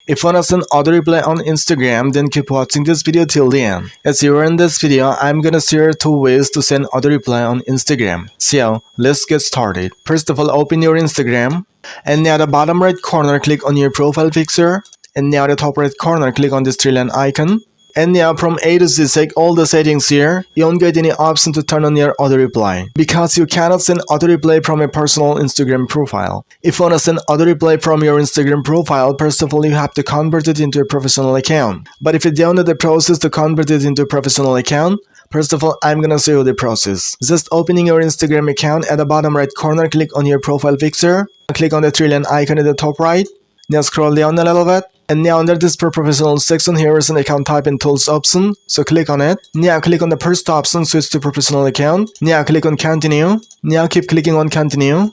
If you wanna send auto reply on Instagram, then keep watching this video till the end. As you are in this video, I'm gonna share 2 ways to send auto reply on Instagram. So let's get started. First of all, open your Instagram, and now the bottom right corner, click on your profile picture, and now the top right corner, click on this three-line icon. And now from A to Z, check all the settings here. You won't get any option to turn on your auto reply because you cannot send auto reply from a personal Instagram profile. If you want to send auto reply from your Instagram profile, first of all, you have to convert it into a professional account. But if you don't know the process to convert it into a professional account, first of all, I'm gonna show you the process. Just opening your Instagram account, at the bottom right corner, click on your profile picture. Click on the three-line icon at the top right. Now scroll down a little bit. And now under this professional section, here is an account type and tools option. So click on it. Now click on the first option, switch to professional account. Now click on continue. Now keep clicking on continue.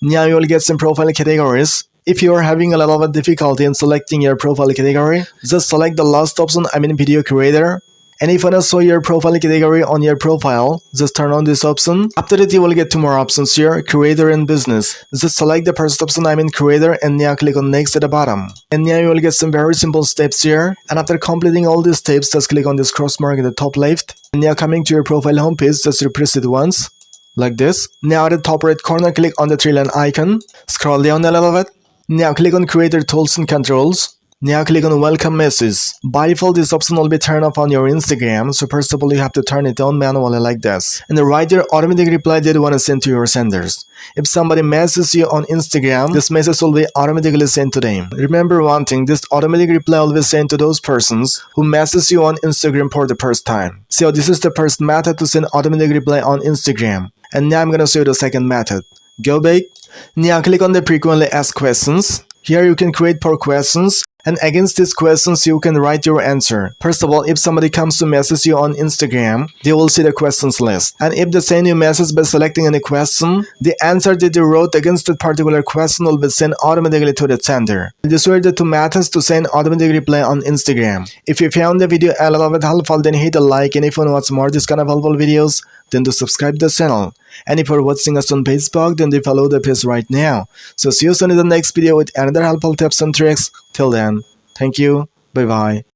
Now you will get some profile categories. If you are having a little bit difficulty in selecting your profile category, just select the last option, video creator. And if you want to show your profile category on your profile, just turn on this option. After that, you will get 2 more options here, creator and business. Just select the first option, creator, and now click on next at the bottom. And now you will get some very simple steps here. And after completing all these steps, just click on this cross mark at the top left. And now coming to your profile homepage, just refresh it once, like this. Now at the top right corner, click on the three-line icon. Scroll down a little bit. Now click on creator tools and controls. Now click on welcome message. By default, this option will be turned off on your Instagram, so first of all, you have to turn it on manually like this. And write your automatic reply that you want to send to your senders. If somebody messages you on Instagram, this message will be automatically sent to them. Remember one thing, this automatic reply will be sent to those persons who message you on Instagram for the first time. So this is the first method to send automatic reply on Instagram. And now I'm gonna show you the second method. Go back. Now click on the frequently asked questions. Here you can create 4 questions. And against these questions, you can write your answer. First of all, if somebody comes to message you on Instagram, they will see the questions list. And if they send you a message by selecting any question, the answer that you wrote against that particular question will be sent automatically to the sender. These were the 2 methods to send automatic reply on Instagram. If you found the video a little bit helpful, then hit a like, and if you want to watch more this kind of helpful videos, then do subscribe the channel. And if you're watching us on Facebook, then do follow the page right now. So see you soon in the next video with another helpful tips and tricks. Till then, thank you. Bye bye.